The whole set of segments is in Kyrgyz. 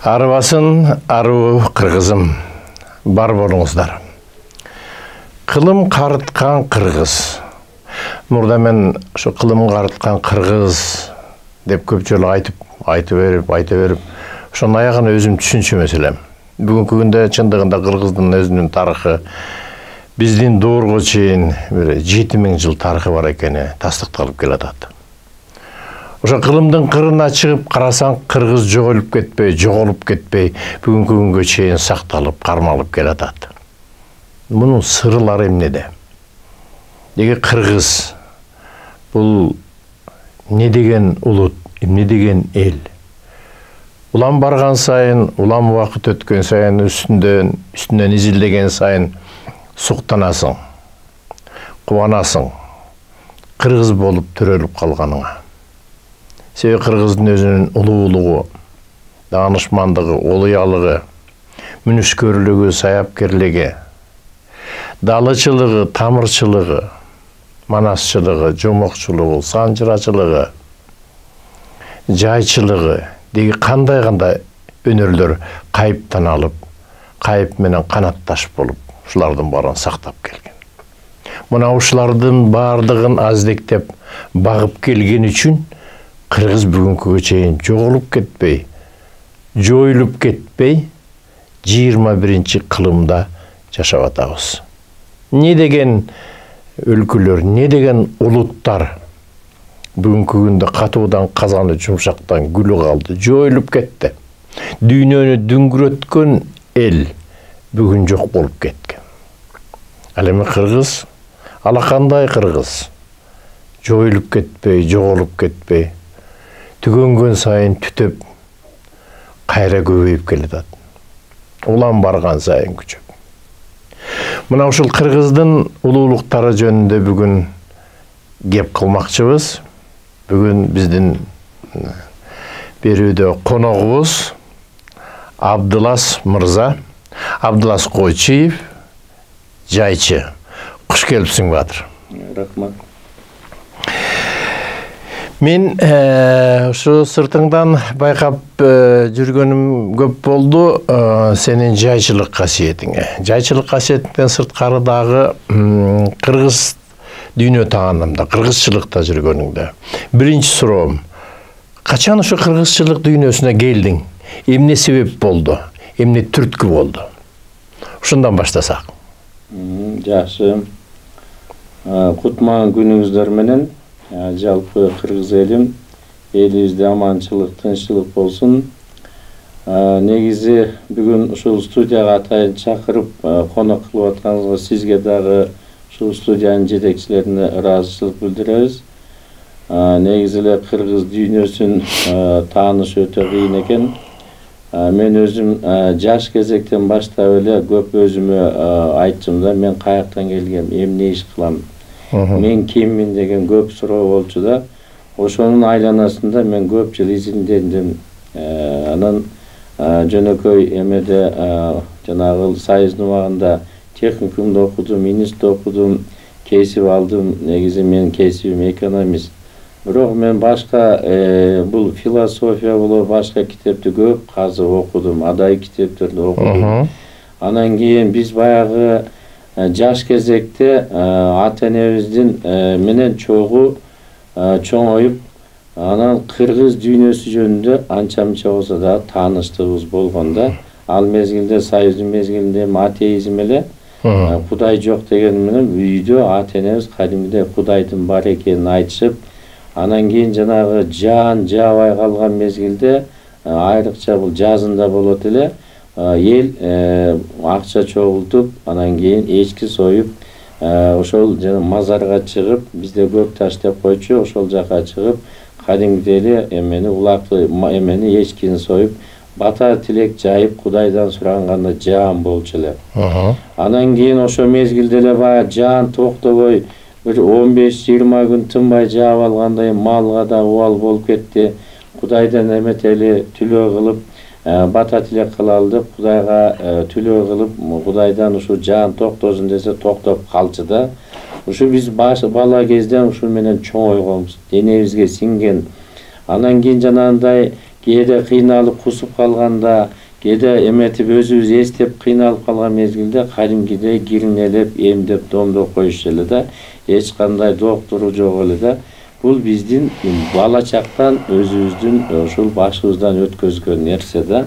Арыбасын, ару қырғызым, бар болыңыздар. Қылым қарытқан қырғыз. Мұрда мен şu қылым қарытқан қырғыз деп көп жолы айтып беріп, шоның аяғын өзім түсінші мәселем. Бүгінгі күнде шындығында қырғыздың өзінің тарихы бізден doğruға чейін 7000 жыл тарихы бар екені тастықталып келатады. Ошо кылымдын кырына чыгып карасаң, кыргыз жоголуп кетпей, бүгүнкү күнгө чейин сакталып, кармалып келатат. Мунун сырылары эмнеде? Неге кыргыз бул не деген улут, эмне деген эл? Улам барган сайын, улам убакыт өткөн сайын, үстүнөн изилдеген сайын суктанасың, кубанасың, кыргыз болуп төрөлүп калганыңа. Себеби кыргыздын өзүнүн улуулугу, даанышмандыгы, олуялыгы, мүнүшкөрлүгү, саяпкерлиги, далычылыгы, тамырчылыгы, манасчылыгы, жомокчулугу, санжырачылыгы, жайчылыгы деги кандай өнөрлөр кайыптан алып, кайып менен канатташ болуп, ушулардын баарын сактап келген. Мына ушулардын баардыгын аздектеп, багып келген үчүн кыргыз бүгүнкүгө чейин жоголуп кетпей, жоюлуп кетпей, 21 кылымда жашап атабыз. Не деген өлкөлөр, не деген улуттар бүгүнкү күндө катуудан казаны жумшактан күлү калды, жоюлуп кетти. Дүйнөнү дүңгүрөткөн эл бүгүн жок болуп кеткен. Ал эми кыргыз, алакандай кыргыз, жоюлуп кетпей, жоголуп кетпей, түгөнгөн сайын түтөп, кайра көбөйүп келатат. Улам барган сайын күчөп. Мына ушул кыргыздын улуулуктары жөнүндө бүгүн кеп кылмакчыбыз. Бүгүн биздин берүүдө коногубуз Абдылас мырза, Абдылас Койчиев, жайчы. Куш келипсиң, Батыр. Рахмат. Мен ушу сыртыңдан байкап жүргөнүм көп болду сенин жайчылык касиетиңе. Жайчылык касиетиңден сырткары дагы кыргыз дүйнө таанымда, кыргызчылыкта жүргөнүңдө. Биринчи суроом, качан ушу кыргызчылык дүйнөсүнө келдиң? Эмне себеп болду? Эмне түрткү болду? Ушундан баштасак. Жакшы. Кутман күнүңүздөр менен. Жалпы кыргыз элибизде аманчылык, тынччылык болсун. Негизи бүгүн ушул студияга атайын чакырып, конок кылып атканыңызга сизге дагы ушул студиянын жетекчилерине ыраазычылык билдиребиз. Негизи эле кыргыз дүйнөсүн тааныш өтө кыйын экен. Мен өзүм жаш кезектен баштап эле көп өзүмө айттым да, мен каяктан келгем, эмне иш кылам, мен киммин деген көп суроо болчу да. Ошонун айланасында мен көп жыл изилдендим. Анан жөнөкөй эмеде жанагы Союздун убагында техникумда окудум, институтта окудум, кесип алдым. Негизи менин кесибим экономист. Бирок мен башка бул философия болобу, башка китепти көп казып окудум, адай китептерди окудум. Анан кийин биз баягы жаш кезекте ата-энебиздин менен чоңоюп, анан кыргыз дүйнөсү жөнүндө анча-мынча болсо да тааныштыгыбыз болгондо, ал мезгилде Союздун мезгилинде атеизм эле, Кудай жок деген менен үйдө ата-энебиз кадимгидей Кудайдын бар экенин айтышып, анан кийин жанагы жаан жаабай калган мезгилде, айрыкча бул жазында болот эле, эл акча чогултуп, анан кийин эчки союп, ошол мазарга чыгып, бизде көп таш деп койчу, ошол жака чыгып, кадимгидей эле эмени улакты эмени эчкини союп, бата тилек жайып, Кудайдан суранганда жаан болчу эле. Анан кийин ошо мезгилде эле баягы жаан токтобой, бир 15-20 күн тынбай жаап алгандай малга да убал болуп кетти. Кудайдан эметели түлөө кылып, бата тилек кылалды, Кудайга түлөө кылып, Кудайдан ушу жаан токтосун десе токтоп калчу да. Ушу биз бала кезден ушул менен чоңойгонбуз, денебизге сиңген. Анан кийин жанагындай кээде кыйналып кусуп калганда, кээде эметип өзүбүз эстеп кыйналып калган мезгилде кадимкидей кирнелеп, эмдеп, домдоп коюшчу эле да. Эч кандай доктуру жок эле да. Бул биздин бала чактан өзүбүздүн ушул башыбыздан өткөзгөн нерсе да.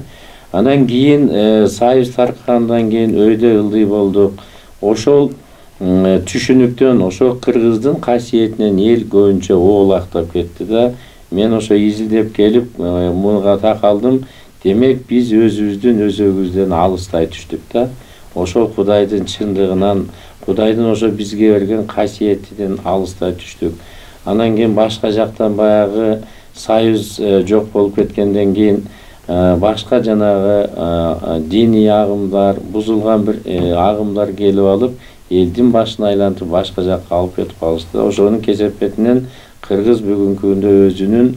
Анан кийин Союз таркагандан кийин өйдө ылдый болдук. Ошол түшүнүктөн, ошол кыргыздын касиетинен эл көбүнчө оолактап кетти да. Мен ошо изилдеп келип муга такалдым. Демек биз өзүбүздүн өзөгүбүздөн алыстай түштүк да. Ошол Кудайдын чындыгынан, Кудайдын ошо бизге берген касиетинен алыстай түштүк. Анан кийин башка жактан баягы Союз жок болуп кеткенден кийин башка жанагы диний агымдар, бузулган бир агымдар келип алып, элдин башын айлантып башка жакка алып кетип калышты. Ошонун кесепетинен кыргыз бүгүнкү күндө өзүнүн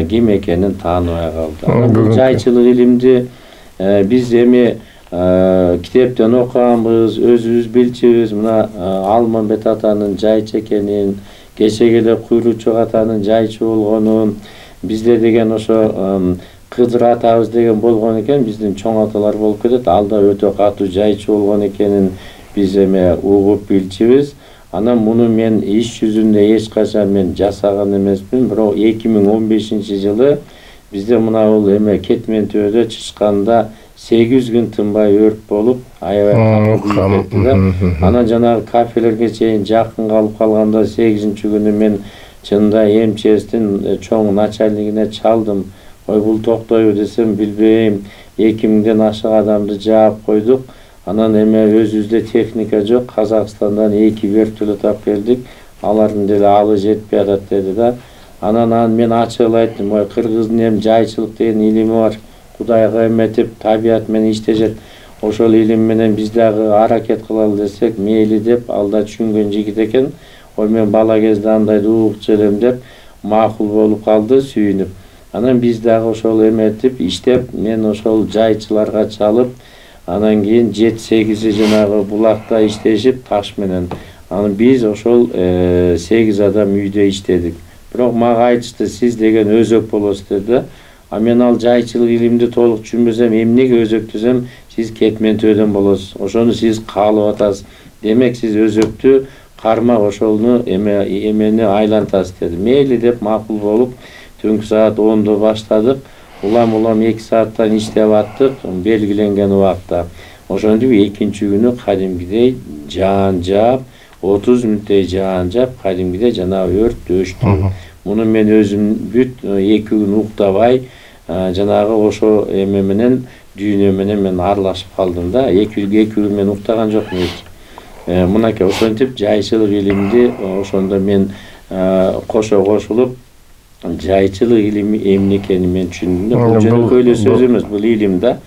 ким экенин тааныбай калды. Бул жайчылык илимди биз эми китептен окуганбыз, өзүбүз билчүбүз. Мына Алмамбет атанын жайчы экенин, кечеге эле Куйручук атанын жайчы болгонун, бизде деген ошо Кыдыр атабыз деген болгон экен, биздин чоң аталар болуп кетет. Ал да өтө катуу жайчы болгон экенин биз эме угуп билчүбүз. Анан муну мен иш жүзүндө эч качан мен жасаган эмесмин. Бирок 2015-жылы бизде мына бул эме Кетмен төбөдө чычканда 8 күн тынбай өрт болуп, аябай катуу кетти да. Анан жанагы кафелерге чейин жакын калып калганда 8-күнү мен чында МЧСтин чоң начальнигине чалдым. Ой, бул токтобу десем, билбейм. 2000ден ашык адамды жаап койдук. Анан эме өзүбүздө техника жок. Казакстандан 2 вертолет алып келдик. Алардын деле алы жетпей атат деди да. Анан мен ачык айттым, ой, кыргыздын эми жайчылык деген илими бар. Кудайга эметип, табият менен иштешет. Ошол илим менен биз дагы аракет кылалы десек, мейли деп, алда түшүнгөн жигит экен. Ой, мен бала кезде андайды угукчу элем деп, макул болуп калды, сүйүнүп. Анан биз дагы ошол эметип, иштеп, мен ошол жайчыларга чалып, анан кийин 7-8 жанагы булакта иштешип таш менен. Анан биз ошол 8 адам үйдө иштедик. Бирок мага айтышты, сиз деген өзөк болосуз деди. А мен ал жайчылык илимди толук түшүнбөсөм, эмнеге өзөк десем, сиз Кетмен төбөдөн болосуз. Ошону сиз каалап атасыз. Демек сиз өзөктү кармак ошолну эмени айлантасыз деди. Мейли деп макул болуп, түнкү саат 10-до баштадык. Улам 2 сааттан иштеп аттык, белгиленген убакта. Ошондо экинчи күнү кадимгидей жаан жаап, 30 мүнөттөй жаан жаап, кадимгидей жанагы өрт өчтү. Муну мен өзүм бүт 2 күн уктабай, жанагы ошо эме менен, дүйнө менен мен аралашып калдым да. 2 күн мен уктаган жокмун эч. Мынакей ошентип жайчылык илимди ошондо мен кошо кошулуп, жайчылык илими эмне экенин мен түшүндүм да. Бул жөнөкөй эле сөз эмес, бул илим да.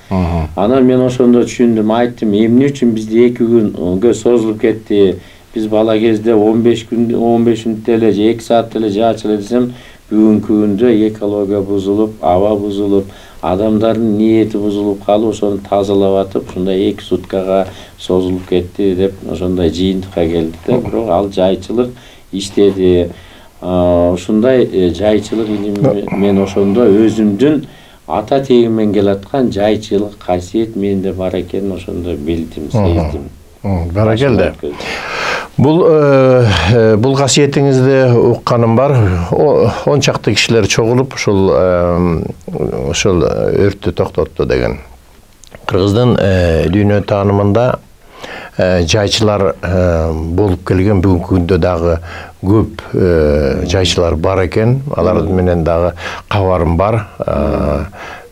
Анан мен ошондо түшүндүм, айттым, эмне үчүн бизде 2 күнгө созулуп кетти? Биз бала кезде 15 мүнөттө эле, 2 саатта эле жаачылы десем, бүгүнкү күндө экология бузулуп, аба бузулуп, адамдардын ниети бузулуп калып, ошону тазалап атып, ушундай 2 суткага созулуп кетти деп ошондой жыйынтыкка келдик да. Бирок ал жайчылык иштеди. Ушундай жайчылык илими мен ошондо өзүмдүн ата тегиммен келаткан жайчылык касиет менде бар экенин ошондо билдим, сездим. Баракелде. Бул касиетиңизди укканым бар. Ончакты кишилер чогулуп ошол өрттү токтотту деген. Кыргыздын дүйнө таанымында жайчылар болуп келген, бүгүнкү күндө дагы көп жайчылар бар экен. Алар менен дагы кабарым бар.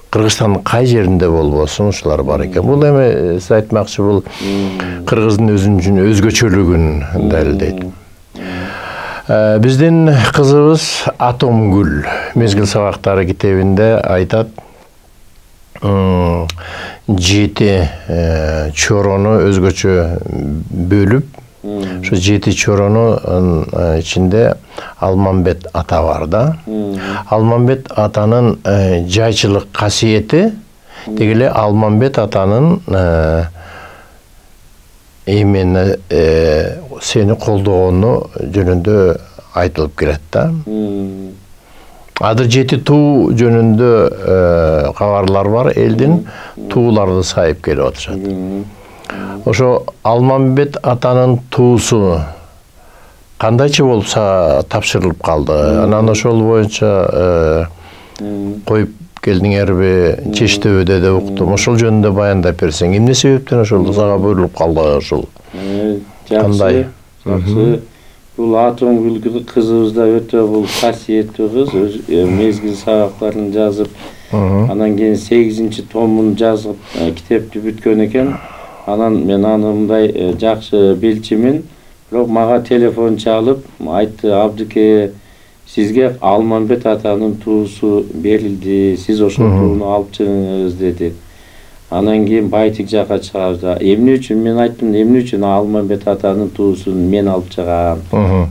Кыргызстандын кай жеринде болбосун ушулар бар экен. Бул эми сиз айтмакчы, бул кыргыздын өзүнүн өзгөчөлүгүн далилдейт. Биздин кызыбыз Атомгүл Мезгил сабактары китебинде айтат, 7 чорону өзгөчө бөлүп, ошо 7 чоронун ичинде Алмамбет ата бар да. Алмамбет атанын жайчылык касиети дегеле Алмамбет атанын эмени сени колдогону жөнүндө айтылып келет да. Азыр 7 туу жөнүндө кабарлар бар, элдин тууларды сайып келип атышат. Ошо Алмамбет атанын туусу кандайча болуп тапшырылып калды? Анан ошол боюнча коюп келдиңерби, Чештөбөдө да уктум. Ошол жөнүндө баяндап берсең, эмне себептен ошол сага буйрулуп калды ошол? Кандай? Бул Атомгүл кызыбыз да өтө бул касиеттүү кыз, мезгил сабактарын жазып, анан кийин 8-томун жазып, китепти бүткөн экен. Анан мен аны мындай жакшы билчимин, бирок мага телефон чалып, айтты: "Абдыке, сизге Алмамбет атанын туусу берилди, сиз ошол тууну алып чыгыңыз" деди. Анан кийин Байтик жака чыгабыз да. Эмне үчүн? Мен айттым, эмне үчүн Алмамбет атанын туусун мен алып чыгам?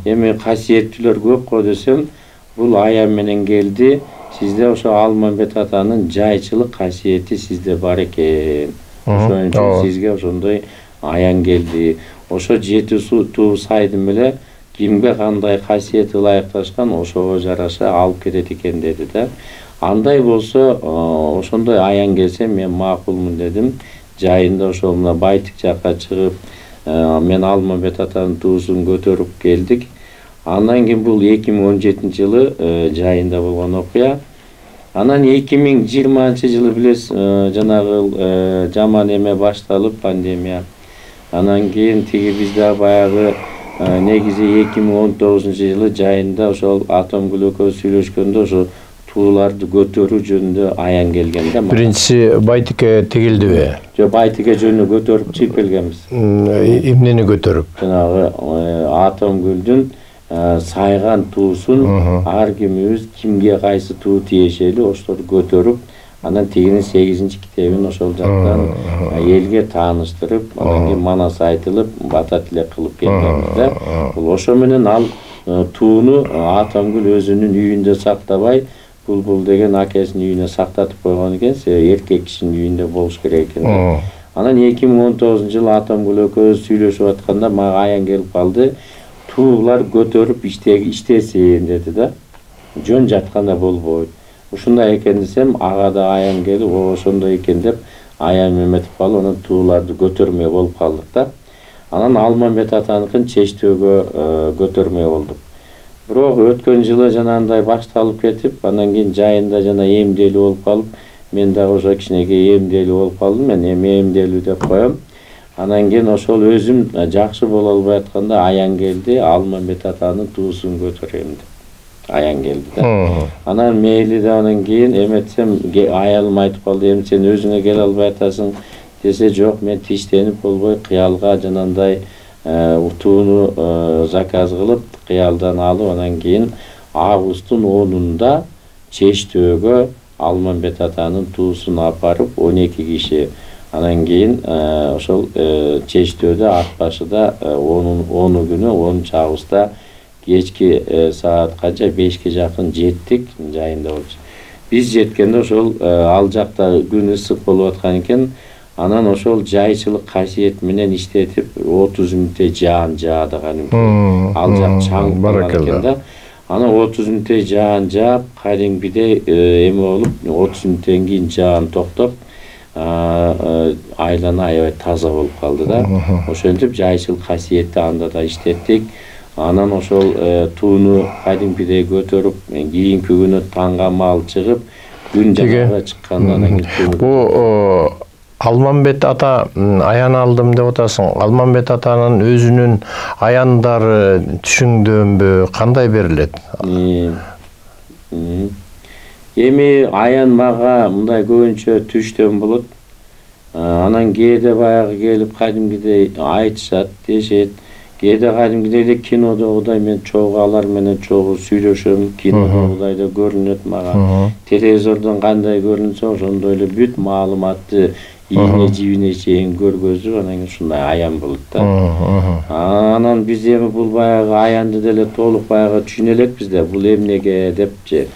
Эми касиеттүүлөр көп го десем, бул аян менен келди. Сизде ошо Алмамбет атанын жайчылык касиети сизде бар экен. Ошон үчүн сизге ошондой аян келди. Ошо 7 туу сайдым эле кимге кандай касиети ылайыкташкан, ошого жараша алып кетет экен деди да. Андай болсо, ошондой аян келсе мен макулмун дедим. Жайында ошол мына Байтик жакка чыгып, мен Алмамбет атанын туусун көтөрүп келдик. Андан кийин бул 2017-жылы жайында болгон окуя. Анан 2020-жылы билесиз, жанагы жаман эме башталып, пандемия. Анан кийин тиги бизде баягы негизи 2019-жылы жайында ошол Атомгүл экөөбүз сүйлөшкөндө ошо тууларды көтөрүү жөнүндө аян келген да. Биринчиси Байтикке тегилдиби? Жок, Байтикке жөнүндө көтөрүп чыгып келгенбиз. Эмнени көтөрүп? Жанагы Атомгүлдүн сайган туусун ар кимибиз кимге кайсы туу тиешели ошолорду көтөрүп, анан тигинин 8-китебин ошол жактан элге тааныштырып, анан кийин манас айтылып, бата тилек кылып келгенбиз да. Бул ошо менен ал тууну Атомгүл өзүнүн үйүндө сактабай, Булбул деген акесинин үйүнө сактатып койгон экен, себеби эркек кишинин үйүндө болуш керек экен. Анан 2019-жылы Атомгүл экөөбүз сүйлөшүп атканда мага аян келип калды. Туулар көтөрүп иштесин деди да. Жөн жатканда болбойт. Ушундай экен десем, ага да аян келип, ошондой экен деп аян эметип калып, анан тууларды көтөрмөй болуп калдык да. Анан Алмамбет атаныкын Чештөбөгө көтөрмөй болдук. Бирок өткөн жылы жанагындай башталып кетип, анан кийин жайында жана эмделүү болуп калып, мен дагы ошо кичинекей эмделүү болуп калдым. Мен эми эмделүү деп коем. Анан кийин ошол өзүм жакшы боло албай атканда аян келди, Алмамбет атанын туусун көтөрөм деп. Аян келди да. Анан мейли да, анан кийин эметсем аялым айтып калды: "Эми сен өзүңө келе албай атасың" десе, "Жок, мен тиштенип болбой кыялга жанандай тууну заказ кылып, кыялдан алып, анан кийин августтун 10-унда Чештөбөгө Алмамбет атанын туусун апарып 12 киши. Анан кийин ошол Чештөбөдө ат башыда 10 күнү 10-августта кечки саат канча 5-ке жакын жеттик, жайында болчу. Биз жеткенде ошол ал жакта күн ысык болуп аткан экен. Анан ошол жайчылык касиет менен иштетип 30 мүнөттөй жаан жаадыган экен. Ал жак чаң болгон экен да. Анан 30 мүнөттөй жаан жаап, кадимгидей эме болуп, 30 мүнөттөн кийин жаан токтоп, айлана аябай таза болуп калды да. Ошентип жайчылык касиетти анда да иштеттик. Анан ошол тууну кадимгидей көтөрүп, кийинки күнү таңга маал чыгып, күн жанага чыккандан кийин Алмамбет ата аян алдым деп атасың. Алмамбет атанын өзүнүн аяндары түшүңдөнбү, кандай берилет? Эми аян мага мындай көбүнчө түштөн болот. Анан кээде баягы келип кадимгидей айтышат, дешет. Кээде кадимгидей эле кинодогудай мен чогуу алар менен чогуу сүйлөшөм, кинодогудай да көрүнөт мага. Телевизордон кандай көрүнсө, ошондой эле бүт маалыматты ийне жибине чейин көргөзүп, анан ушундай аян болот да. Анан биз эми бул баягы аянды деле толук баягы түшүнө элекпиз да, бул эмнеге депчи.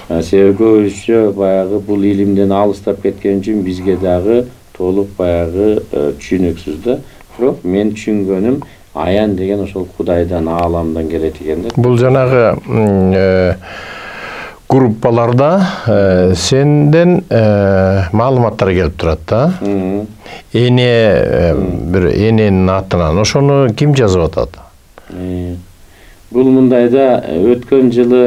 Себеби көбүнчө баягы бул илимден алыстап кеткен үчүн бизге дагы толук баягы түшүнүксүз да. Бирок мен түшүнгөнүм, аян деген ошол Кудайдан, ааламдан келет экен да. Бул жанагы группаларда сенден маалыматтар келип турат да. Эне бир эненин атынан ошону ким жазып атат? Бул мындайда өткөн жылы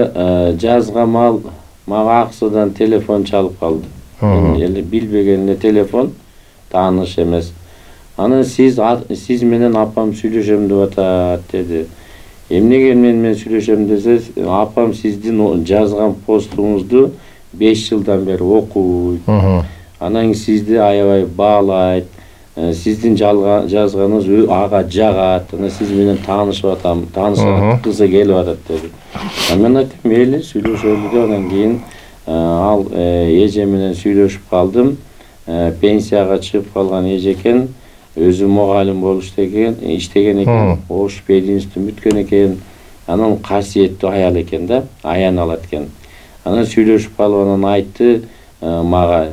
жазга мал мага аксыдан телефон чалып калды. Эле билбеген эле телефон, тааныш эмес. Аны сиз менен апам сүйлөшөм деп атат деди. Эмнеге мен сүйлөшөм десеңиз, апам сиздин жазган постуңузду 5 жылдан бери окуйт. Анан сизди аябай баалайт. Сиздин жазганыңыз ага жагат. Ана сиз менен таанышып атам, таанышкысы келип атат деди. Мен айттым, мейли сүйлөшөлү деп, анан кийин ал эже менен сүйлөшүп калдым. Пенсияга чыгып калган эже экен. Өзү мугалим болуп иштеген экен, ош пединститутун бүткөн экен. Анан касиеттүү аял экен да, аян алат экен. Анан сүйлөшүп калып анан айтты мага,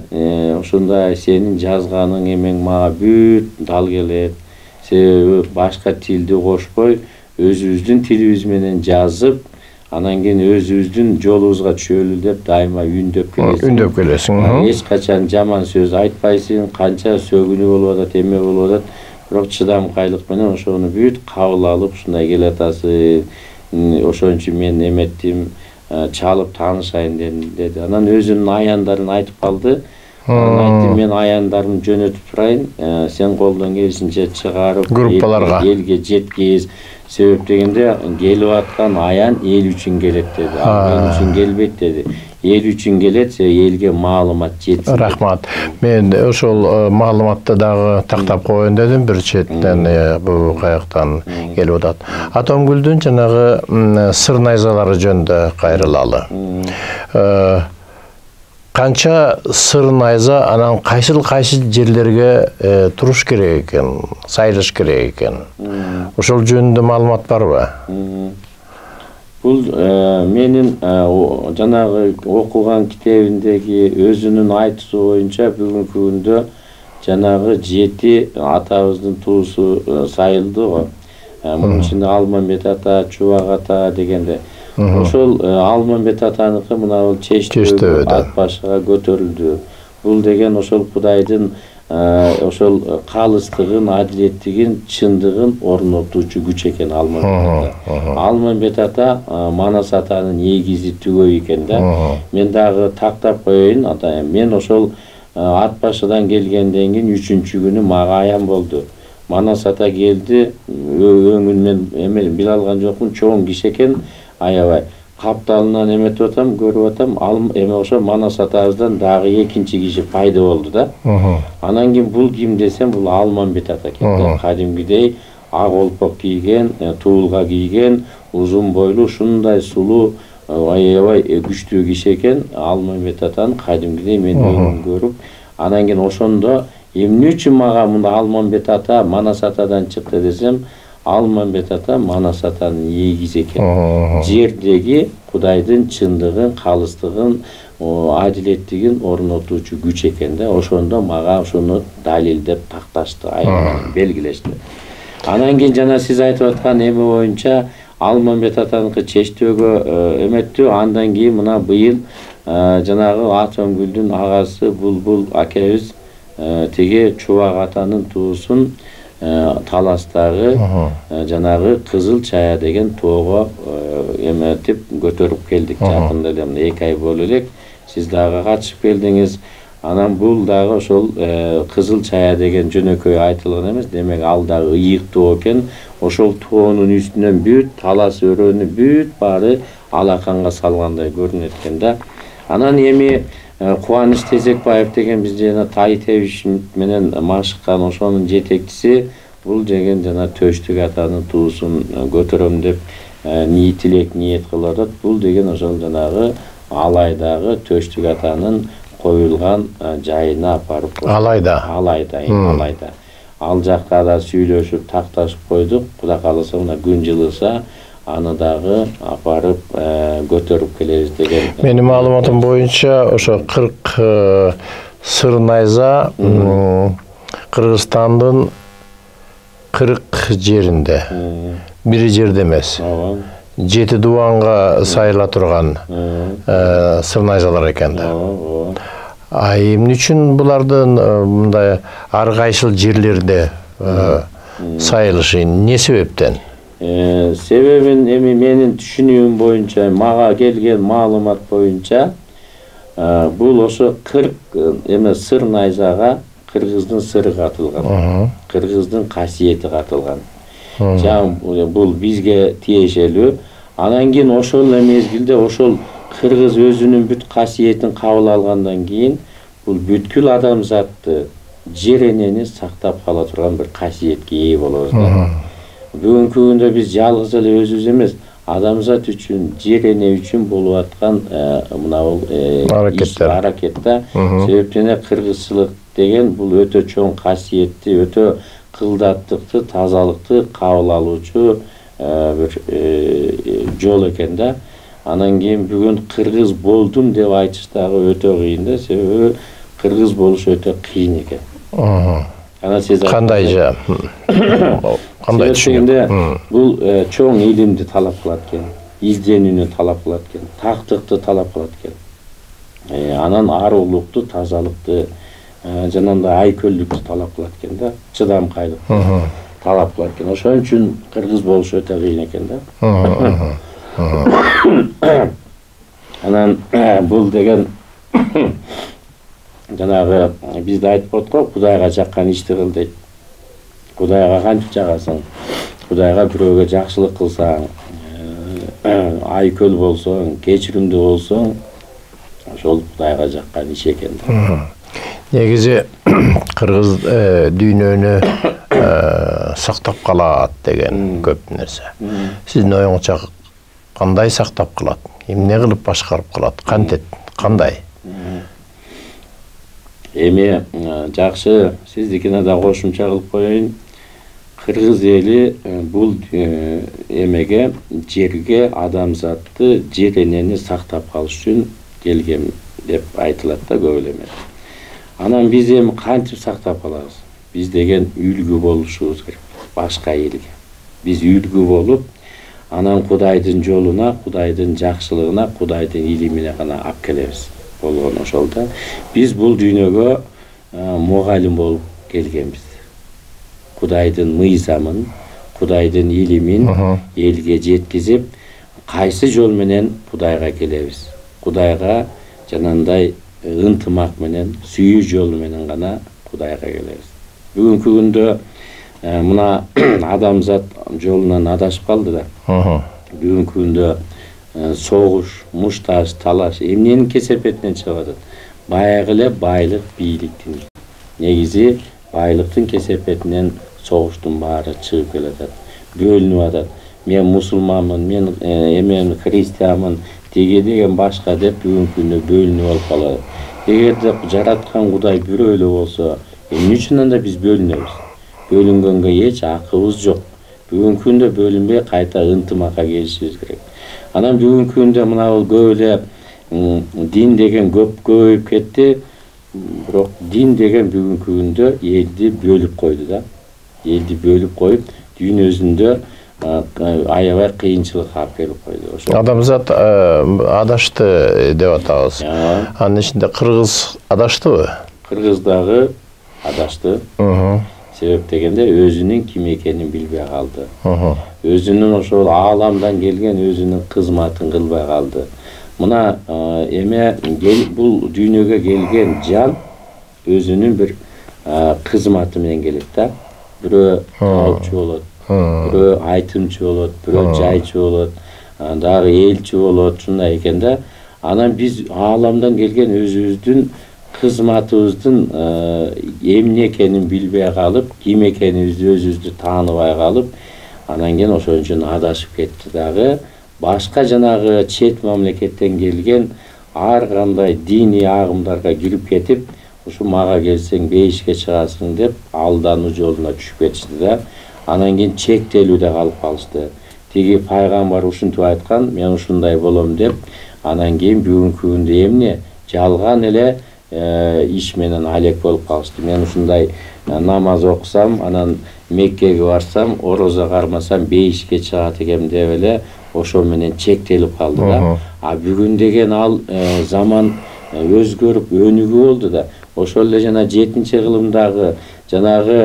ошондой сенин жазганың эмең мага бүт дал келет. Себеби башка тилди кошпой, өзүбүздүн тилибиз менен жазып, анан кийин өзүбүздүн жолубузга түшөлү деп дайыма үндөп келесиң. Үндөп келесиң. Эч качан жаман сөз айтпайсың, канча сөгүнүү болуп атат, эме болуп атат. Бирок чыдамкайлык менен ошону бүт кабыл алып, ушундай келатасың. Ошон үчүн мен эметтим, чалып таанышайын деди. Анан өзүнүн аяндарын айтып калды. Айттым, мен аяндарымды жөнөтүп турайын, сен колдон келишинче чыгарып, группаларга элге жеткиз. Себеп дегенде келип аткан аян эл үчүн келет деди. Мен үчүн келбейт деди. Эл үчүн келет, элге маалымат жетсин. Рахмат. Мен ошол маалыматты дагы тактап коеюн дедим, бир четтен бул каяктан келип атат. Атомгүлдүн жанагы сыр найзалары жөнүндө кайрылалы. Канча сыр найза, анан кайсы жерлерге туруш керек экен, сайрыш керек экен. Ошол жөнүндө маалымат барбы? Бул менин жанагы окуган китебиндеги өзүнүн айтуусу боюнча бүгүнкү күндө жанагы 7 атабыздын туусу сайылды го. Мунун ичинде Алмамбет ата, Чубак ата дегенде. Ошол Алмамбет атаныкы мына бул Чештөө ат башыга көтөрүлдү. Бул деген ошол Кудайдын ошол калыстыгын, адилеттигин, чындыгын орнотуучу күч экен Алмамбет ата. Алмамбет ата Манас атанын эгизи түгөй экен да. Мен дагы тактап коеюн, ата мен ошол ат башыдан келгенден кийин 3-күнү күнү мага аян болду. Манас ата келди, өңүн мен биле алган жокмун, чоң киши экен. Аябай капталынан эметип атам, көрүп атам, эме ошо Манас атабыздан дагы экинчи киши пайда болду да. Анан кийин бул ким десем, бул Алмамбет ата экен. Кадимгидей ак олпок кийген, туулга кийген, узун бойлуу, ушундай сулуу, аябай күчтүү киши экен. Алмамбет атаны кадимгидей мен көрүп, анан кийин ошондо эмне үчүн мага мында Алмамбет ата Манас атадан чыкты десем, Алмамбет ата Манас атанын эгизи экен. Жердеги Кудайдын чындыгын, калыстыгын, адилеттигин орнотуучу күч экен да. Ошондо мага ошону далилдеп такташты, белгилешти. Анан кийин жана сиз айтып аткан эме боюнча Алмамбет атаныкы Чештөөгө эметтү. Андан кийин мына быйыл жанагы Атомгүлдүн агасы Булбул акебиз тиги Чубак атанын туусун Таластагы жанагы Кызыл Чая деген тоого эметип көтөрүп келдик. Жакында эле 2 ай болду элек. Сиз дагы катышып келдиңиз. Анан бул дагы ошол Кызыл Чая деген жөнөкөй айтылган эмес. Демек ал дагы ыйык тоо экен. Ошол тоонун үстүнөн бүт талас өрөөнү бүт баары алаканга салгандай көрүнөт экен да. Анан эми Кубаныч Тезекбаев деген биз жана Тайтевич менен машыккан ошонун жетекчиси, бул деген жана Төштүк атанын туусун көтөрөм деп ниет кылып атат. Бул деген ошол жанагы Алайдагы Төштүк атанын коюлган жайына апарып, Алайда. Ал жакка да сүйлөшүп, такташып койдук. Кудай кааласа мына күн жылыса аны дагы апарып көтөрүп келебиз деген. Менин маалыматым боюнча ошо 40 сыр найза Кыргызстандын 40 жеринде. Бир жерде эмес. жети дубанга сайыла турган сырнайзалар экен да. Эмне үчүн булардын мындай ар кайсыл жерлерде сайылышы не себептен? Себебин эми менин түшүнүүм боюнча, мага келген маалымат боюнча, бул ошо 40 эме сыр найзага кыргыздын сыры катылган, кыргыздын касиети катылган. Бул бизге тиешелүү. Анан кийин ошол мезгилде ошол кыргыз өзүнүн бүт касиетин кабыл алгандан кийин бул бүткүл адамзатты жер энени сактап кала турган бир касиетке ээ болобуз да. Бүгүнкү күндө биз жалгыз эле өзүбүз эмес, адамзат үчүн, жер эне үчүн болуп аткан мына бул аракетте себептен кыргызчылык деген бул өтө чоң касиетти, өтө кылдаттыкты, тазалыкты кабыл алуучу бир жол экен да. Анан кийин бүгүн кыргыз болдум деп айтыш дагы өтө кыйын да, себеби кыргыз болуш өтө кыйын экен. Анан сиз кандай түшүнүктүү? Бул чоң илимди талап кылат экен, изденүүнү талап кылат экен, тактыкты талап кылат экен. Анан арулукту, тазалыкты, жанагындай айкөлдүктү талап кылат экен да, чыдамкайлыкты талап кылат экен. Ошон үчүн кыргыз болуш өтө кыйын экен да. Анан бул деген жанагы бизде айтып коет го, Кудайга жаккан ишти кыл дейт. Кудайга кантип жагасың? Кудайга бирөөгө жакшылык кылсаң, айкөл болсоң, кечиримдүү болсоң, ошол Кудайга жаккан иш экен да. Негизи кыргыз дүйнөнү сактап калат деген көп нерсе. Сиздин оюңузча кандай сактап калат? Эмне кылып башкарып калат? Кантет? Кандай? Эми жакшы, сиздикине да кошумча кылып коеюн. Кыргыз эли бул эмеге, жерге, адамзатты, жер энени сактап калыш үчүн келген деп айтылат да көп эле. Анан биз эми кантип сактап калабыз? Биз деген үлгү болушубуз керек башка элге. Биз үлгү болуп, анан Кудайдын жолуна, Кудайдын жакшылыгына, Кудайдын илимине гана алып келебиз. Болгон ошол да. Биз бул дүйнөгө мугалим болуп келгенбиз. Кудайдын мыйзамын, Кудайдын илимин элге жеткизип, кайсы жол менен Кудайга келебиз? Кудайга жанандай ынтымак менен, сүйүү жол менен гана Кудайга келебиз. Бүгүнкү күндө мына адамзат жолунан адашып калды да. Бүгүнкү күндө согуш, мушташ, талаш эмненин кесепетинен чыгып атат? Баягы эле байлык, бийликтин. Негизи байлыктын кесепетинен согуштун баары чыгып келатат. Бөлүнүп атат. Мен мусулманмын, мен эмен христианмын, теге деген башка деп бүгүнкү күндө бөлүнүп алып калат. Эгерде жараткан Кудай бирөө эле болсо, эмне үчүн анда биз бөлүнөбүз? Бөлүнгөнгө эч акыбыз жок. Бүгүнкү күндө бөлүнбөй кайта ынтымакка келишибиз керек. Анан бүгүнкү күндө мына бул көп эле дин деген көбөйүп кетти. Бирок дин деген бүгүнкү күндө элди бөлүп койду да. Элди бөлүп коюп, дүйнөсүндө аябай кыйынчылык алып келип койду. Адамзат адашты деп атабыз. Анын ичинде кыргыз адаштыбы? Кыргыз дагы адашты. Себеп дегенде өзүнүн ким экенин билбей калды. Өзүнүн ошол ааламдан келген өзүнүн кызматын кылбай калды. Мына эме бул дүйнөгө келген жан өзүнүн бир кызматы менен келет да. Бирөө таапчу болот, бирөө айтымчу болот, бирөө жайчу болот, дагы элчи болот, ушундай экен да. Анан биз ааламдан келген өзүбүздүн кызматыбыздын эмне экенин билбей калып, ким экенибизди өзүбүздү тааныбай калып, анан кийин ошон үчүн адашып кетти дагы. Башка жанагы чет мамлекеттен келген ар кандай диний агымдарга кирип кетип, ушу мага келсең бейишке чыгасың деп алдануу жолуна түшүп кетишти да. Анан кийин чектелүүдө калып калышты. Тиги пайгамбар ушинтип айткан, мен ушундай болом деп, анан кийин бүгүнкү күндө эмне жалган эле иш менен алек болуп калышты. Мен ушундай намаз окусам, анан Меккеге барсам, ороза кармасам 5-ке чыгат экем деп эле ошо менен чектелип калды да. А бүгүн деген ал заман өзгөрүп өнүгүү болду да. Ошол эле жана 7-кылымдагы жанагы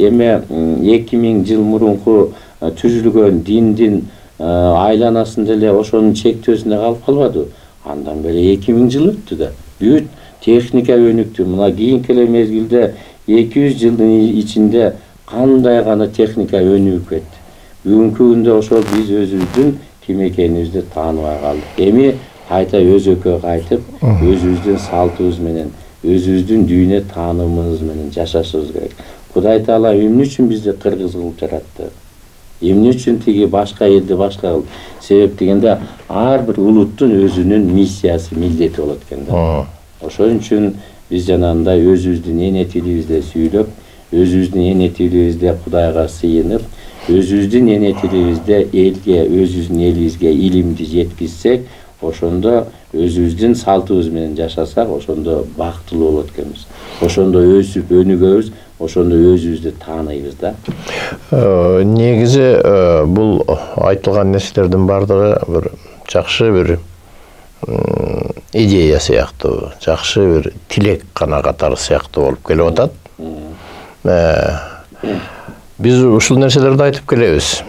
эме 2000 жыл мурунку түзүлгөн диндин айланасында эле ошонун чектөөсүнө калып калбады. Андан бери 2000 жыл өттү да. Бүт техника өнүктү. Мына кийинки эле мезгилде 200 жылдын ичинде кандай гана техника өнүгүп кетти. Бүгүнкү күндө ошо биз өзүбүздүн ким экенибизди тааныбай калдык. Эми кайта өзөккө кайтып, өзүбүздүн салтыбыз менен, өзүбүздүн дүйнө таанымыбыз менен жашашыбыз керек. Кудай Таала эмне үчүн бизди кыргыз кылып жаратты? Эмне үчүн тиги башка элди башка кылды? Себеп дегенде ар бир улуттун өзүнүн миссиясы, милдети болот экен да. Ошон үчүн биз жанагындай өзүбүздүн эне тилибизде сүйлөп, өзүбүздүн эне тилибизде Кудайга сыйынып, өзүбүздүн эне тилибизде элге, өзүбүздүн элибизге илимди жеткизсек, ошондо өзүбүздүн салтыбыз менен жашасак, ошондо бактылуу болот экенбиз. Ошондо өсүп өнүгөбүз, ошондо өзүбүздү тааныйбыз да. Негизи бул айтылган нерселердин бардыгы бир жакшы бир идея сыяктуу, жакшы бир тилек кана катары сыяктуу болуп келип атат. Биз ушул нерселерди айтып келебиз.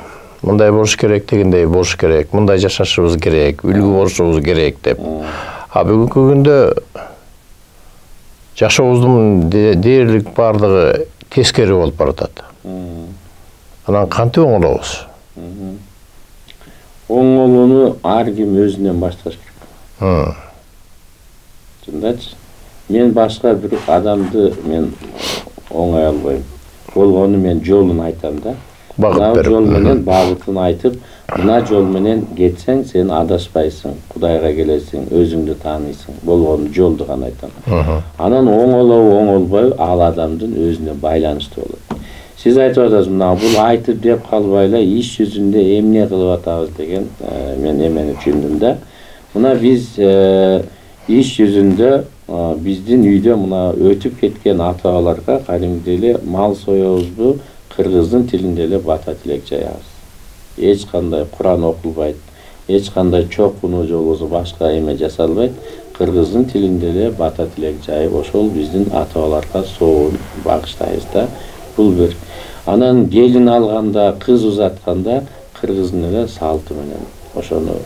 Мындай болуш керек, дегендей болуш керек, мындай жашашыбыз керек, үлгү болушубуз керек деп. А бүгүнкү күндө жашообуздун дээрлик бардыгы тескери болуп баратат. Анан кантип оңолобуз? Оңолууну ар ким өзүнөн башташ керек. Чындачы. Мен башка бир адамды мен оңой албайм. Болгону мен жолун айтам да. Багыт берип. Жол менен багытын айтып, мына жол менен кетсең, сен адашпайсың, Кудайга келесиң, өзүңдү тааныйсың. Болгону жолду гана айтам. Анан оңолобу, оңолбойбу ал адамдын өзүнө байланыштуу болот. Сиз айтып атасыз, мына бул айтып деп калбайла, иш жүзүндө эмне кылып атабыз деген мен эмени түшүндүм да. Мына биз иш жүзүндө биздин үйдө мына өтүп кеткен ата-бабаларга кадимгидей эле мал соёбузбу, кыргыздын тилинде эле бата тилек жаябыз. Эч кандай Куран окулбайт, эч кандай чокуну же болбосо башка эме жасалбайт. Кыргыздын тилинде эле бата тилек жайып, ошол биздин ата-бабаларга соон багыштайбыз да. Бул бир. Анан келин алганда, кыз узатканда кыргыздын эле салты менен ошону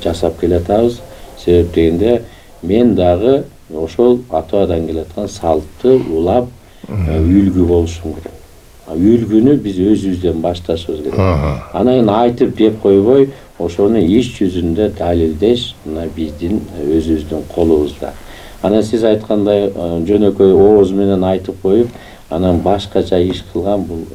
жасап келатабыз. Себеп дегенде мен дагы ошол ата-бабадан келаткан салтты улап үлгү болушум керек. Үлгүнү биз өзүбүздөн башташыбыз керек. Анан айтып деп койбой, ошону иш жүзүндө далилдеш мына биздин өзүбүздүн колубузда. Анан сиз айткандай жөнөкөй ооз менен айтып коюп, анан башкача иш кылган бул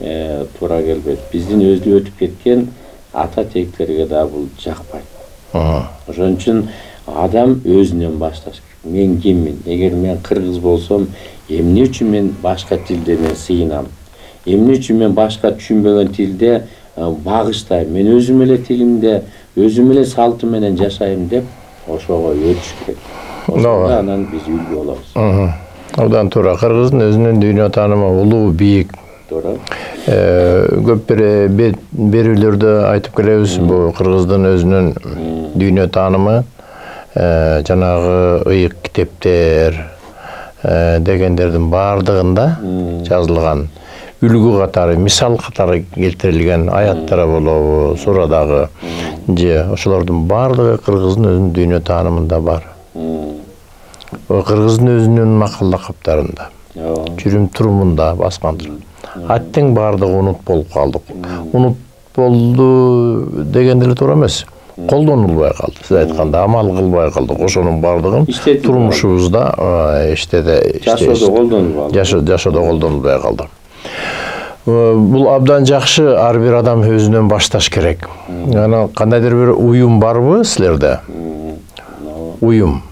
туура келбейт. Биздин өзү өтүп кеткен ата тектерге да бул жакпайт. Ошон үчүн адам өзүнөн башташ керек. Мен киммин? Эгер мен кыргыз болсом, эмне үчүн мен башка тилде мен сыйынам? Эмне үчүн мен башка түшүнбөгөн тилде багыштайм? Мен өзүм эле тилимде, өзүм эле салтым менен жашайм деп ошого өтүш керек. Ошондо анан биз үлгү болобуз. Одан туура кыргыздын өзүнүн дүйнө таанымы улуу, бийик. Туура. Көп берүүлөрдө айтып келебиз, бул кыргыздын өзүнүн дүйнө таанымы жанагы ыйык китептер дегендердин бардыгында жазылган үлгү катары, мисал катары келтирилген аяттар болобу, сурадагы же ошолордун бардыгы кыргыздын өзүнүн дүйнө таанымында бар. Кыргыздын өзүнүн макал лакаптарында, жүрүм турумунда баскандыр. Аттың бардыгы унут болуп калдык. Унут болду дегенде эле туура эмес. Колдонулбай калды. Сиз айтканда амал кылбай калдык. Ошонун бардыгын турмушубузда жашоодо колдонулбай калды. Бул абдан жакшы, ар бир адам өзүнөн башташ керек. Анан кандайдыр бир уюм барбы силерде? Уюм.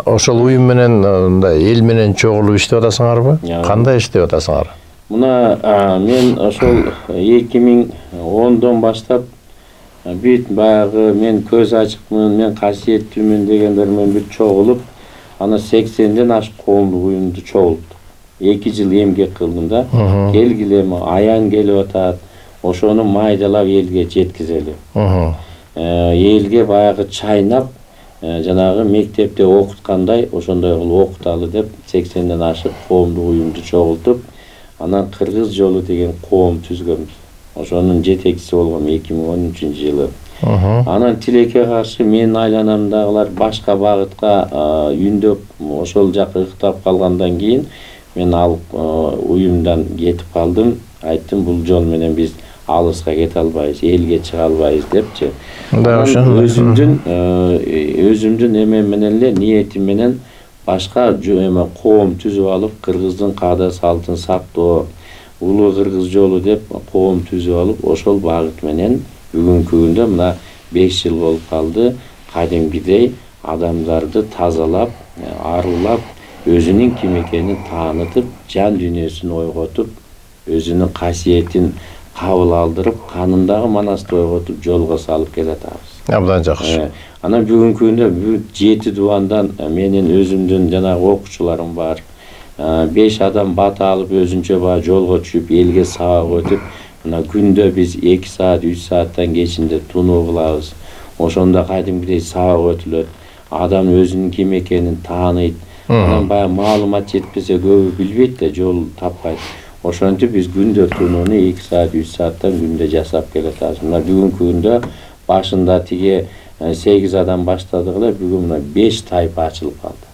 Ошол уюм менен эл менен чогулуп иштеп атасыңарбы? Кандай иштеп атасыңар? Мына мен ошол 2010дон баштап бүт баягы мен көз ачыкмын, мен касиеттүүмүн дегендер менен бүт чогулуп, ана 80ден ашык коомдук уюмду чогулттук. 2 жыл эмгек кылдым да. Келгиле аян келип атат. Ошону майдалап элге жеткизели. Элге баягы чайнап, жанагы мектепте окуткандай ошондой кылып окуталы деп 80ден ашык коомдук уюмду чогултуп, анан Кыргыз жолу деген коом түзгөнбүз. Ошонун жетекчиси болгом 2013-жылы. Анан тилекке каршы менин айланамдагылар башка багытка үндөп, ошол жакка ыктап калгандан кийин мен ал уюмдан кетип калдым. Айттым, бул жол менен биз алыска кете албайбыз, элге чыга албайбыз депчи. Өзүмдүн эме менен эле ниетим менен башка эме коом түзүп алып, Кыргыздын каада салтын сактоо, улуу Кыргыз жолу деп коом түзүп алып, ошол багыт менен бүгүнкү күндө мына 5 жыл болуп калды. Кадимгидей адамдарды тазалап, арулап, өзүнүн ким экенин таанытып, жан дүйнөсүн ойготуп, өзүнүн касиетин кабыл алдырып, канындагы манасты ойготуп, жолго салып келатабыз. Абдан жакшы. Анан бүгүнкү күндө 7 дубандан менин өзүмдүн жанагы окуучуларым бар. 5 адам бата алып, өзүнчө баа жолго түшүп, элге сабак өтүп, мына күндө биз 2 саат, 3 сааттан кечинде тунуу кылабыз. Ошондо кадимгидей сабак өтүлөт. Адам өзүнүн ким экенин тааныйт. Анан баягы маалымат жетпесе көбү билбейт да, жол таппайт. Ошентип биз күндө тунууну 2 саат, 3 сааттан күндө жасап келатабыз. Мына бүгүнкү күндө башында тиги 8 адам баштадык эле, бүгүн мына 5 тайпа ачылып калды.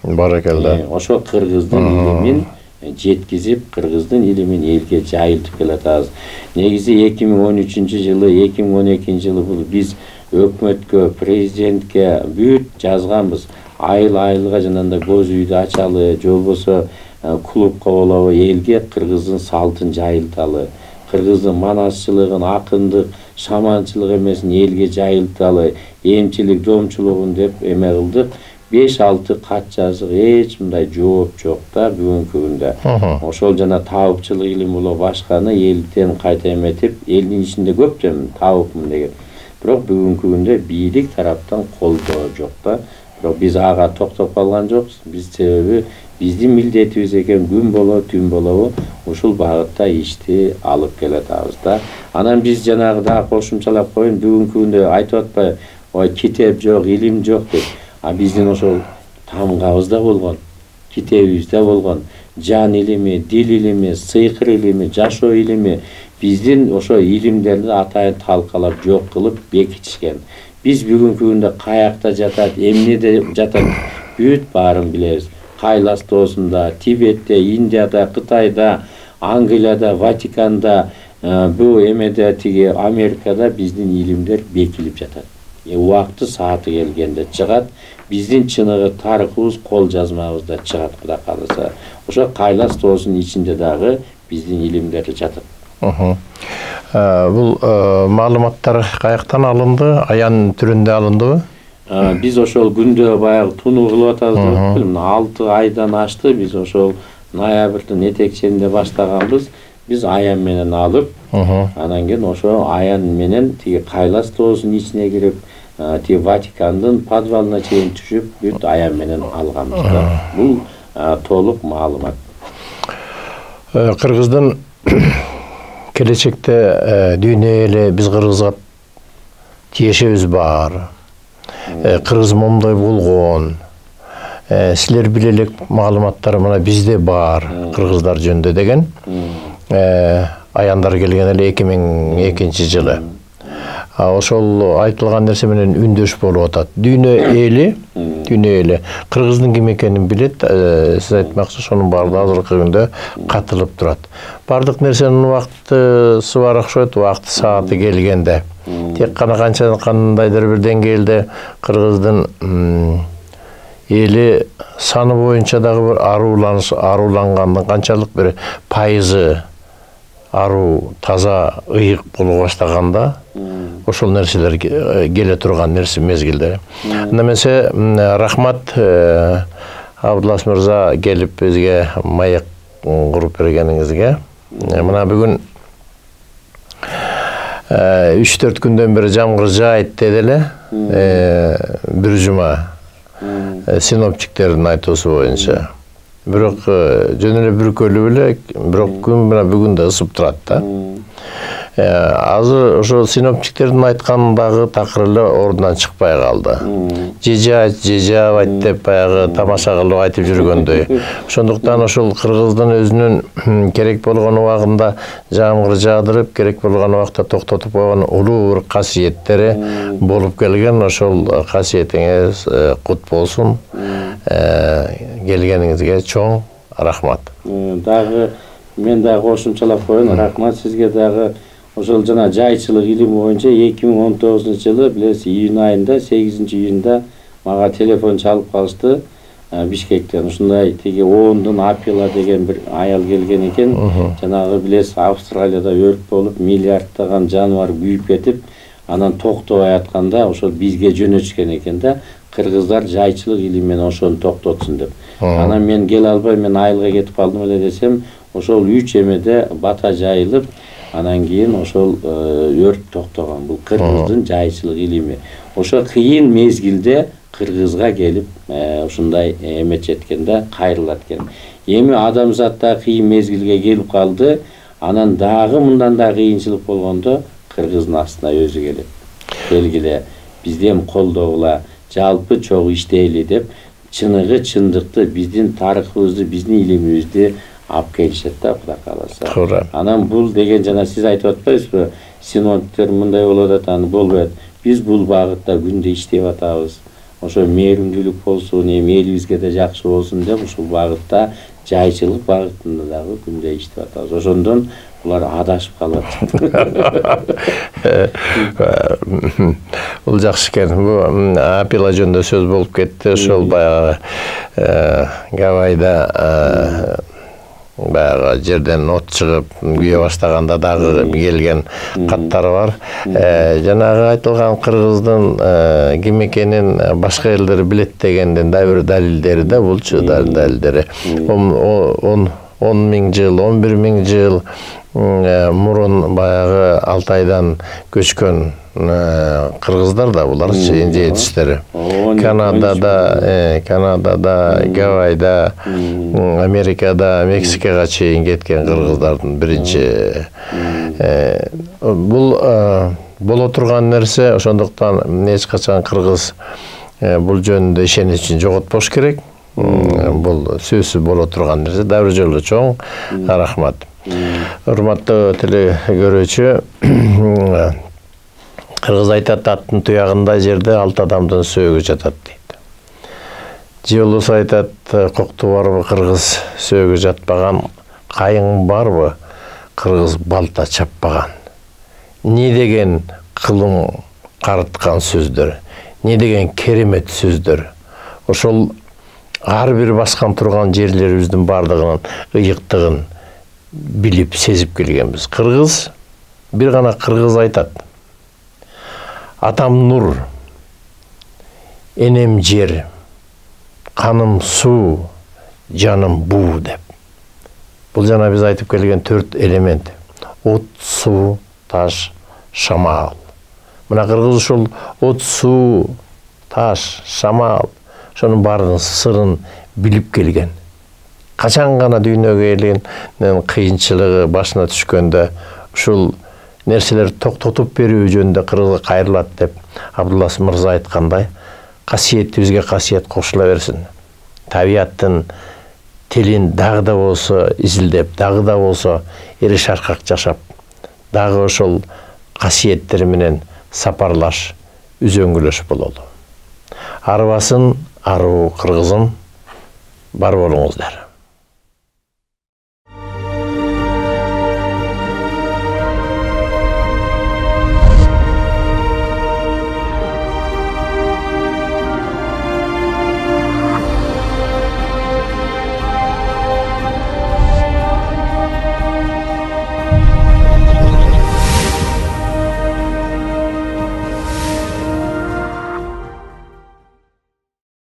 Баракалла. Ошо Кыргыздын илимин жеткизип, Кыргыздын илимин элге жайылтып келатабыз. Негизи 2013-жылы, 2012-жылы бул биз өкмөткө, президентке бүт жазганбыз. Айыл-айылга жанагындай боз үйдү ачалы, же болбосо клубка болобу, элге Кыргыздын салтын жайылталы, Кыргыздын манасчылыгын, акындык, шаманчылык эмесин элге жайылталы, эмчилик, домчулугун деп эме кылдык. 5-6 кат жаздык, эч мындай жооп жок да бүгүнкү күндө. Ошол жана таапчылык илим боло башканы элден кайта эметип, элдин ичинде көп таапмын деген. Бирок бүгүнкү күндө бийлик тараптан колдоо жок да. Бирок биз ага токтоп калган жокпуз. Биз себеби биздин милдетибиз экен, күн болобу, түн болобу, ушул багытта ишти алып келатабыз да. Анан биз жанагы да кошумчалап коеюн, бүгүнкү күндө айтып атпайбы, ой китеп жок, илим жок деп. А биздин ошол тамгабызда болгон, китебибизде болгон, жан илими, дил илими, сыйкыр илими, жашоо илими, биздин ошо илимдерди атайын талкалап, жок кылып бекитишкен. Биз бүгүнкү күндө каякта жатат, эмнеде жатат, бүт баарын билебиз. Кайластоосунда, Тибетте, Индияда, Кытайда, Англияда, Ватиканда, бул эмеде тиги Америкада биздин илимдер бекилип жатат. Убакты сааты келгенде чыгат, биздин чыныгы тарыхыбыз, кол жазмабызда чыгат, Кудай кааласа. Ошо Кайластоосунун ичинде дагы биздин илимдер жатат. Бул маалыматтар каяктан алынды? Аян түрүндө алындыбы? Биз ошол күндө баягы тунуу кылып атабыз деп, 6 айдан ашты. Биз ошол ноябрдын этекченде баштаганбыз. Биз аян менен алып, анан кийин ошо аян менен тиги Кайластоосунун ичине кирип, тиги Ватикандын подвалына чейин түшүп, бүт аян менен алганбыз да. Бул толук маалымат. Кыргыздын келечекте дүйнө эле биз кыргызга тиешебиз бар. Кыргыз момдой болгон. Силер биле элек маалыматтар мына бизде бар, кыргыздар жөнүндө деген. Аяндар келген эле 2002-жылы. Ошол айтылган нерсе менен үндөш болуп атат. Дүйнө эли кыргыздын ким экенин билет. Сиз айтмакчы, ошонун баардыгы азыркы күндө катылып турат. Бардык нерсенин убактысы бар окшойт, убакты сааты келгенде. Тек кана кандайдыр бир деңгээлде кыргыздын эли саны боюнча дагы бир арулангандын канчалык бир пайызы аруу, таза, ыйык боло баштаганда, ошол нерселер келе турган нерсе мезгилде. Немесе рахмат Абдулас мырза келип бизге маек куруп бергениңизге. Мына бүгүн 3-4 күндөн бери жамгыр жаайт деди эле. Бир жума синоптиктердин айтуусу боюнча. Бирок жөн эле бүркөлүү эле, бирок күн менен бүгүн да ысып турат да. Азыр ошо синоптиктердин айткандагы такыр эле ордунан чыкпай калды. Жежабайт деп баягы тамаша кылып айтып жүргөндөй. Ошондуктан ошол кыргыздын өзүнүн керек болгон убагында жамгыр жаадырып, керек болгон убакта токтотуп койгон улуу бир касиеттери болуп келген. Ошол касиетиңиз кут болсун. Келгениңизге чоң рахмат. Дагы мен дагы кошумчалап коеюн. Рахмат сизге дагы. Ошол жана жайчылык илими боюнча 2019-жылы билесиз июнь айында 8-июнда мага телефон чалып калышты Бишкектен. Ушундай тиги Ондун Апила деген бир аял келген экен. Жанагы билесиз Австралияда өрт болуп, миллиарддаган жаныбар күйүп кетип, анан токтобай атканда ошол бизге жөнөтүшкөн экен да. Кыргыздар жайчылык илимин ошону токтотсун деп. Анан мен келе албай, мен айылга кетип калдым эле десем, ошол 3 эмеде бата жайылып, анан кийин ошол өрт токтогон. Бул кыргыздын жайчылык илими. Ошо кыйын мезгилде кыргызга келип ушундай эмет жеткен да, кайрылат экен. Эми адамзат да кыйын мезгилге келип калды. Анан дагы мындан да кыйынчылык болгондо кыргыздын астына өзү келет. Келгиле, бизди эми колдогула, жалпы чогуу иштейли деп, чыныгы чындыкты, биздин тарыхыбызды, биздин илимибизди алып келишет да, Кудай кааласа. Анан бул деген жана сиз айтып атпайсызбы, синоптиктер мындай болуп атат, аны болбойт. Биз бул багытта күндө иштеп атабыз. Ошо мээримдүүлүк болсун, элибизге да жакшы болсун деп ушул багытта, жайчылык багытында дагы күндө иштеп атабыз. Ошондон булар адашып калат. Бул жакшы экен. Бул Апила жөнүндө сөз болуп кетти. Ошол баягы Гавайда баягы жерден от чыгып күйө баштаганда дагы келген каттар бар. Жанагы айтылган кыргыздын ким экенин башка элдер билет дегендин да бир далилдери да булчу далилдери. 10 миң жыл, 11 миң жыл мурун баягы Алтайдан көчкөн кыргыздар да булар инже жетиштери. Канадада, Гавайда, Америкада, Мексикага чейин кеткен кыргыздардын биринчи. Бул боло турган нерсе, ошондуктан эч качан кыргыз бул жөнүндө ишеничин жоготпош керек. Бул сөзсүз боло турган нерсе. Дагы бир жолу чоң рахмат. Урматтуу теле көрүүчү, кыргыз айтат, аттын туягында жерде 6 адамдын сөөгү жатат дейт. Жолус айтат, кокту барбы кыргыз сөөгү жатпаган, кайың барбы кыргыз балта чаппаган. Не деген кылым карыткан сөздөр, не деген керемет сөздөр. Ошол ар бир баскан турган жерлерибиздин бардыгынын ыйыктыгын билип, сезип келгенбиз. Кыргыз, бир гана кыргыз айтат. Атам нур, энем жер, каным суу, жаным буу деп. Бул жана биз айтып келген 4 элемент. От, суу, таш, шамал. Мына кыргыз ушул от, суу, таш, шамал, ошонун баарынын сырын билип келген. Качан гана дүйнөгө келген кыйынчылыгы башына түшкөндө ушул нерселер токтотуп берүү жөнүндө кыргызга кайрылат деп Абдуллас мырза айткандай, касиетибизге касиет кошула берсин. Табияттын тилин дагы да болсо изилдеп, дагы да болсо эри шаркак жашап, дагы ошол касиеттери менен сапарлаш, үзөңгүлөш бололу. Арбасын, аруу кыргызым, бар болуңуздар.